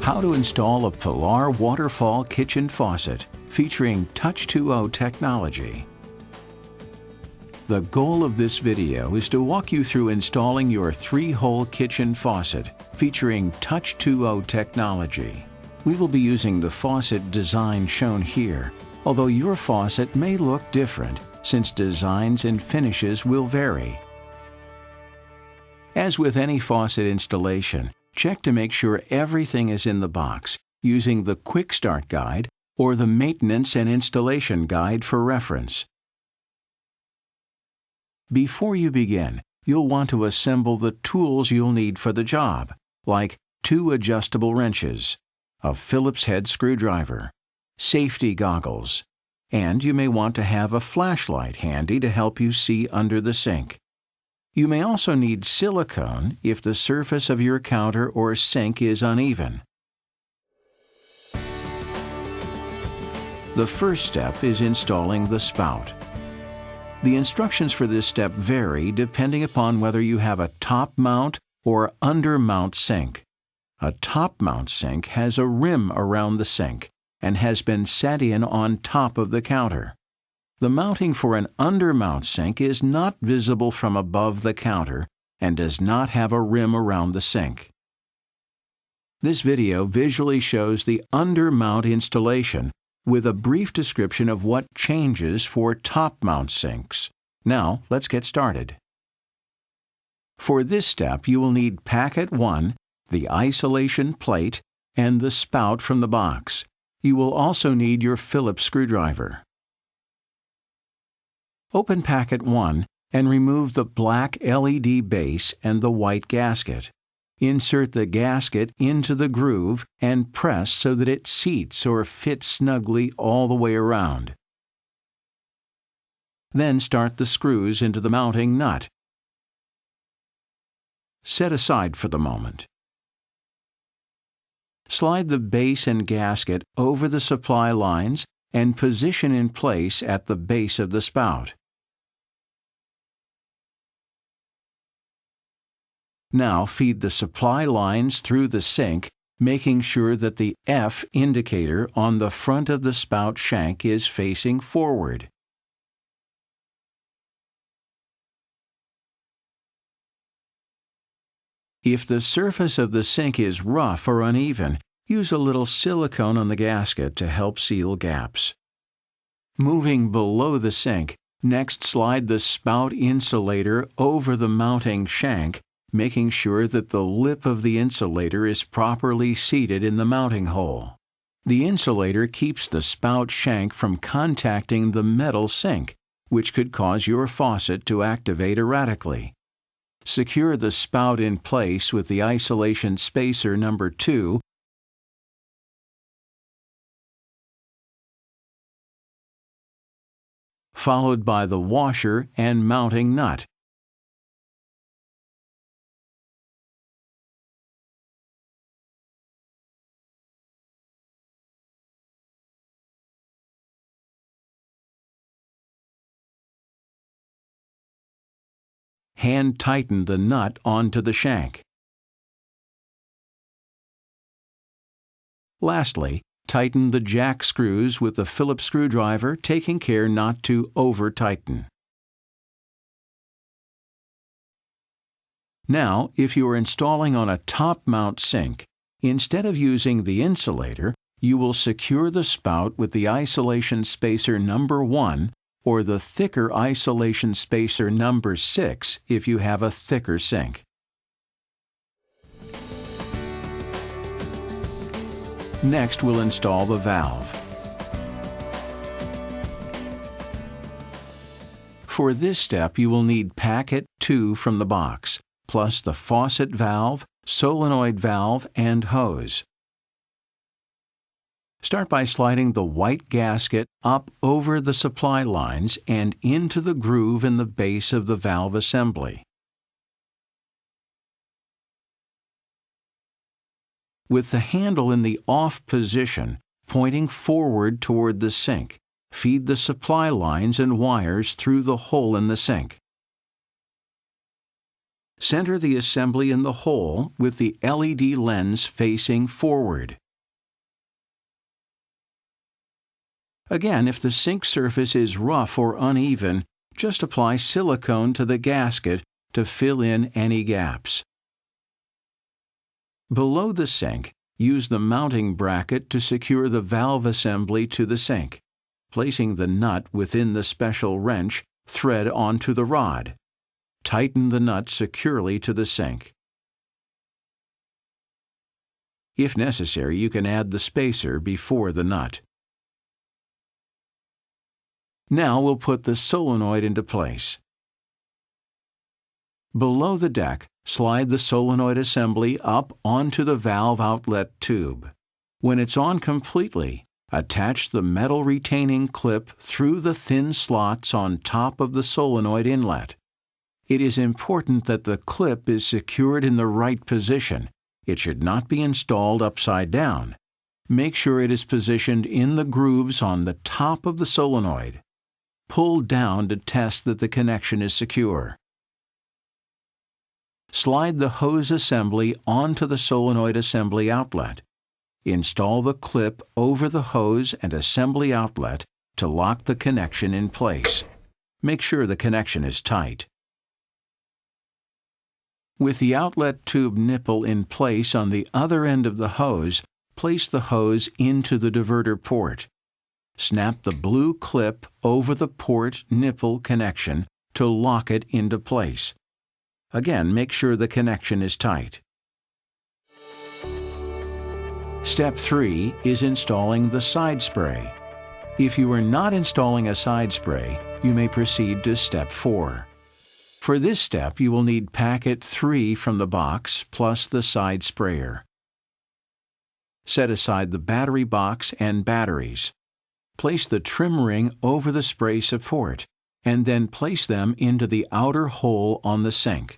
How to install a Pilar Waterfall kitchen faucet featuring Touch 2.0 technology. The goal of this video is to walk you through installing your 3-hole kitchen faucet featuring Touch 2.0 technology. We will be using the faucet design shown here, although your faucet may look different since designs and finishes will vary. As with any faucet installation, check to make sure everything is in the box using the Quick Start Guide or the Maintenance and Installation Guide for reference. Before you begin, you'll want to assemble the tools you'll need for the job, like 2 adjustable wrenches, a Phillips head screwdriver, safety goggles, and you may want to have a flashlight handy to help you see under the sink. You may also need silicone if the surface of your counter or sink is uneven. The first step is installing the spout. The instructions for this step vary depending upon whether you have a top mount or under mount sink. A top mount sink has a rim around the sink and has been set in on top of the counter. The mounting for an undermount sink is not visible from above the counter and does not have a rim around the sink. This video visually shows the undermount installation with a brief description of what changes for top-mount sinks. Now, let's get started. For this step, you will need packet 1, the isolation plate, and the spout from the box. You will also need your Phillips screwdriver. Open packet 1 and remove the black LED base and the white gasket. Insert the gasket into the groove and press so that it seats or fits snugly all the way around. Then start the screws into the mounting nut. Set aside for the moment. Slide the base and gasket over the supply lines and position in place at the base of the spout. Now feed the supply lines through the sink, making sure that the F indicator on the front of the spout shank is facing forward. If the surface of the sink is rough or uneven, use a little silicone on the gasket to help seal gaps. Moving below the sink, next slide the spout insulator over the mounting shank, making sure that the lip of the insulator is properly seated in the mounting hole. The insulator keeps the spout shank from contacting the metal sink, which could cause your faucet to activate erratically. Secure the spout in place with the isolation spacer number 2 followed by the washer and mounting nut. Hand tighten the nut onto the shank. Lastly, tighten the jack screws with the Phillips screwdriver, taking care not to over-tighten. Now, if you are installing on a top-mount sink, instead of using the insulator, you will secure the spout with the isolation spacer number 1 or the thicker isolation spacer number 6 if you have a thicker sink. Next, we'll install the valve. For this step, you will need packet 2 from the box, plus the faucet valve, solenoid valve, and hose. Start by sliding the white gasket up over the supply lines and into the groove in the base of the valve assembly. With the handle in the off position, pointing forward toward the sink, feed the supply lines and wires through the hole in the sink. Center the assembly in the hole with the LED lens facing forward. Again, if the sink surface is rough or uneven, just apply silicone to the gasket to fill in any gaps. Below the sink, use the mounting bracket to secure the valve assembly to the sink, placing the nut within the special wrench thread onto the rod. Tighten the nut securely to the sink. If necessary, you can add the spacer before the nut. Now we'll put the solenoid into place. Below the deck, slide the solenoid assembly up onto the valve outlet tube. When it's on completely, attach the metal retaining clip through the thin slots on top of the solenoid inlet. It is important that the clip is secured in the right position. It should not be installed upside down. Make sure it is positioned in the grooves on the top of the solenoid. Pull down to test that the connection is secure. Slide the hose assembly onto the solenoid assembly outlet. Install the clip over the hose and assembly outlet to lock the connection in place. Make sure the connection is tight. With the outlet tube nipple in place on the other end of the hose, place the hose into the diverter port. Snap the blue clip over the port nipple connection to lock it into place. Again, make sure the connection is tight. Step 3 is installing the side spray. If you are not installing a side spray, you may proceed to Step 4. For this step, you will need packet 3 from the box plus the side sprayer. Set aside the battery box and batteries. Place the trim ring over the spray support, and then place them into the outer hole on the sink.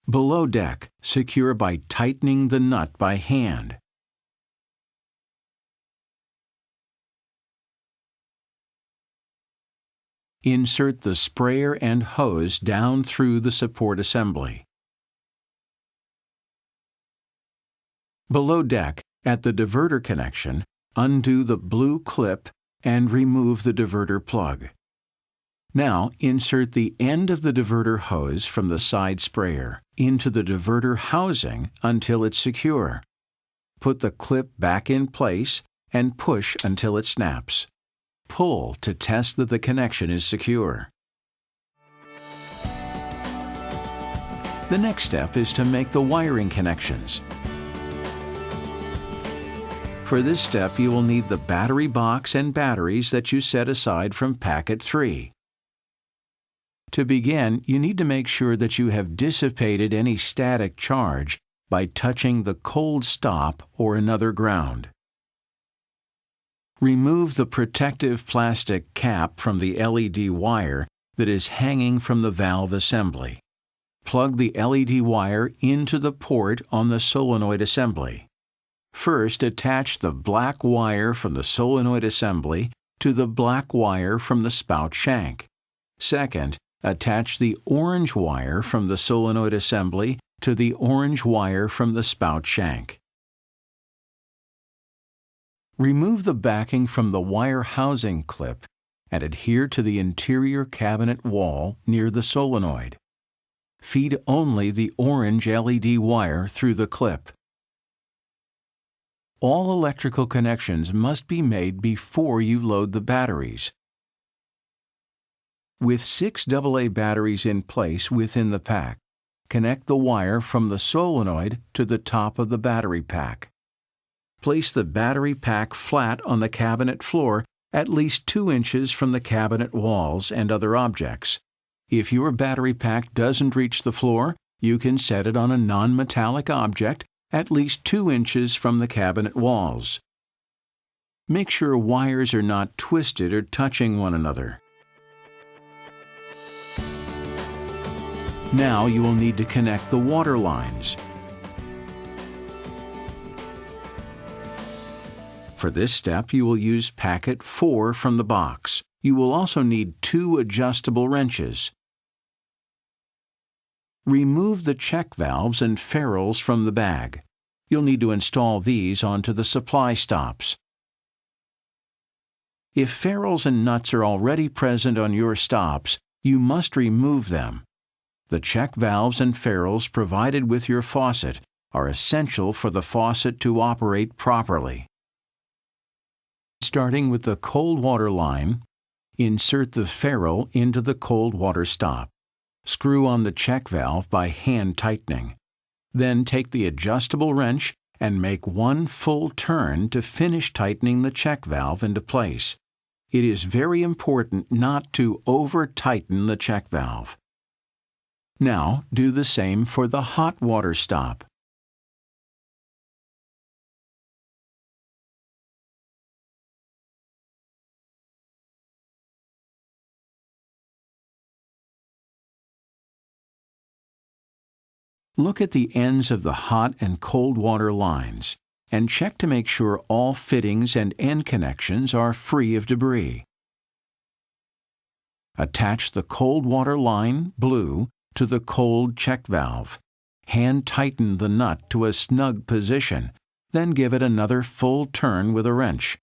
Below deck, secure by tightening the nut by hand. Insert the sprayer and hose down through the support assembly. Below deck, at the diverter connection, undo the blue clip and remove the diverter plug. Now, insert the end of the diverter hose from the side sprayer into the diverter housing until it's secure. Put the clip back in place and push until it snaps. Pull to test that the connection is secure. The next step is to make the wiring connections. For this step, you will need the battery box and batteries that you set aside from packet 3. To begin, you need to make sure that you have dissipated any static charge by touching the cold stop or another ground. Remove the protective plastic cap from the LED wire that is hanging from the valve assembly. Plug the LED wire into the port on the solenoid assembly. First, attach the black wire from the solenoid assembly to the black wire from the spout shank. Second, attach the orange wire from the solenoid assembly to the orange wire from the spout shank. Remove the backing from the wire housing clip and adhere to the interior cabinet wall near the solenoid. Feed only the orange LED wire through the clip. All electrical connections must be made before you load the batteries. With 6 AA batteries in place within the pack, connect the wire from the solenoid to the top of the battery pack. Place the battery pack flat on the cabinet floor at least 2 inches from the cabinet walls and other objects. If your battery pack doesn't reach the floor, you can set it on a non-metallic object at least 2 inches from the cabinet walls. Make sure wires are not twisted or touching one another. Now you will need to connect the water lines. For this step, you will use packet 4 from the box. You will also need 2 adjustable wrenches. Remove the check valves and ferrules from the bag. You'll need to install these onto the supply stops. If ferrules and nuts are already present on your stops, you must remove them. The check valves and ferrules provided with your faucet are essential for the faucet to operate properly. Starting with the cold water line, insert the ferrule into the cold water stop. Screw on the check valve by hand tightening. Then take the adjustable wrench and make one full turn to finish tightening the check valve into place. It is very important not to over-tighten the check valve. Now, do the same for the hot water stop. Look at the ends of the hot and cold water lines and check to make sure all fittings and end connections are free of debris. Attach the cold water line, blue, to the cold check valve. Hand tighten the nut to a snug position, then give it another full turn with a wrench.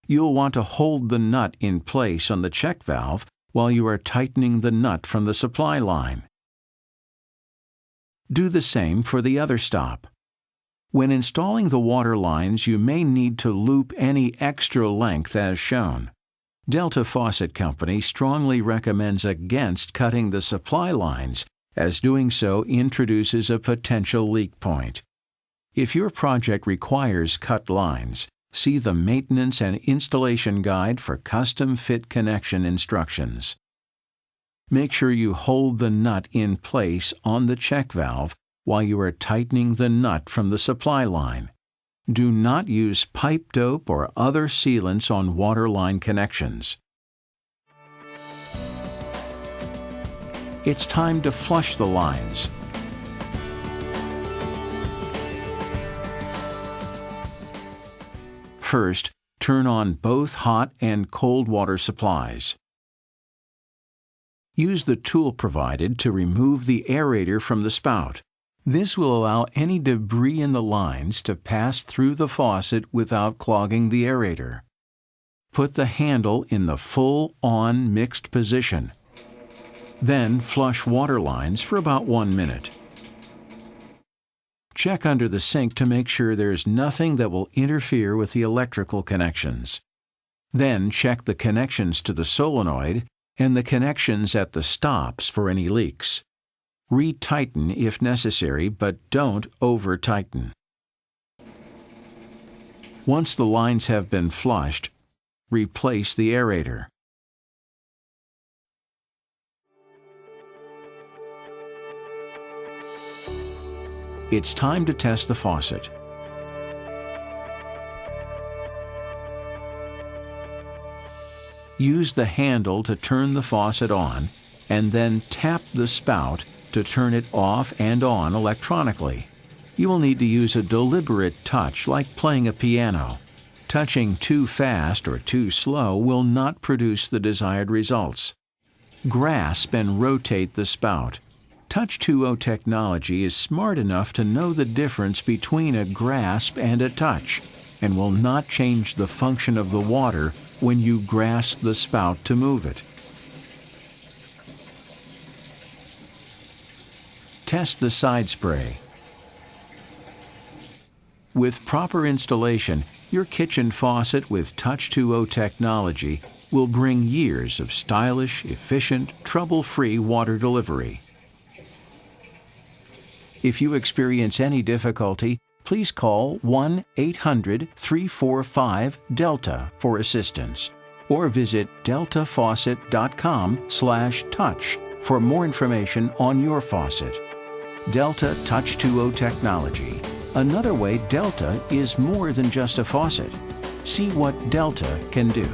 You'll want to hold the nut in place on the check valve while you are tightening the nut from the supply line. Do the same for the other stop. When installing the water lines, you may need to loop any extra length as shown. Delta Faucet Company strongly recommends against cutting the supply lines, as doing so introduces a potential leak point. If your project requires cut lines, see the Maintenance and Installation Guide for custom fit connection instructions. Make sure you hold the nut in place on the check valve while you are tightening the nut from the supply line. Do not use pipe dope or other sealants on water line connections. It's time to flush the lines. First, turn on both hot and cold water supplies. Use the tool provided to remove the aerator from the spout. This will allow any debris in the lines to pass through the faucet without clogging the aerator. Put the handle in the full-on mixed position. Then flush water lines for about 1 minute. Check under the sink to make sure there's nothing that will interfere with the electrical connections. Then check the connections to the solenoid and the connections at the stops for any leaks. Re-tighten if necessary, but don't over-tighten. Once the lines have been flushed, replace the aerator. It's time to test the faucet. Use the handle to turn the faucet on, and then tap the spout to turn it off and on electronically. You will need to use a deliberate touch like playing a piano. Touching too fast or too slow will not produce the desired results. Grasp and rotate the spout. Touch 2.0 technology is smart enough to know the difference between a grasp and a touch, and will not change the function of the water when you grasp the spout to move it. Test the side spray. With proper installation, your kitchen faucet with Touch 2.0 technology will bring years of stylish, efficient, trouble-free water delivery. If you experience any difficulty, please call 1-800-345-DELTA for assistance, or visit deltafaucet.com/touch for more information on your faucet. Delta Touch 2.0 technology. Another way Delta is more than just a faucet. See what Delta can do.